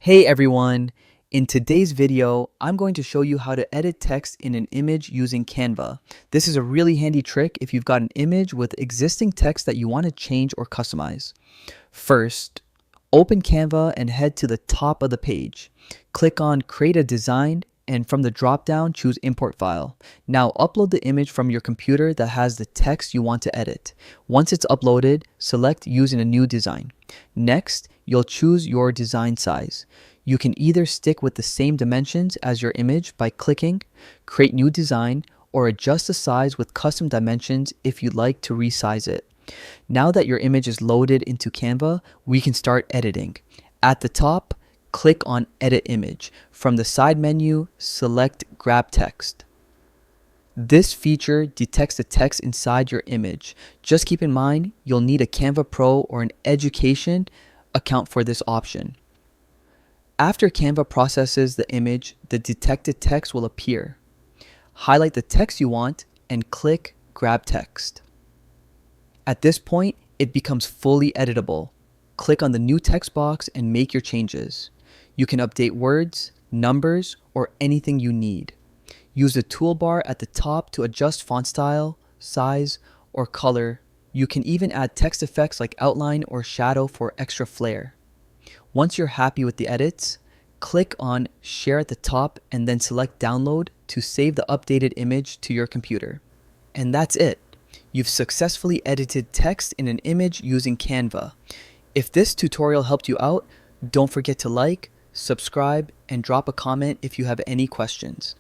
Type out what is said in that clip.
Hey everyone! In today's video, I'm going to show you how to edit text in an image using Canva. This is a really handy trick if you've got an image with existing text that you want to change or customize. First, open Canva and head to the top of the page. Click on Create a Design and from the drop-down, choose Import File. Now upload the image from your computer that has the text you want to edit. Once it's uploaded, select Using a New Design. Next, you'll choose your design size. You can either stick with the same dimensions as your image by clicking Create New Design or adjust the size with custom dimensions if you'd like to resize it. Now that your image is loaded into Canva, we can start editing. At the top, click on Edit Image. From the side menu, select Grab Text. This feature detects the text inside your image. Just keep in mind, you'll need a Canva Pro or an education account for this option. After Canva processes the image, the detected text will appear. Highlight the text you want and click Grab Text. At this point, it becomes fully editable. Click on the new text box and make your changes. You can update words, numbers, or anything you need. Use the toolbar at the top to adjust font style, size, or color. You can even add text effects like outline or shadow for extra flair. Once you're happy with the edits, click on Share at the top and then select Download to save the updated image to your computer. And that's it. You've successfully edited text in an image using Canva. If this tutorial helped you out, don't forget to like, subscribe, and drop a comment if you have any questions.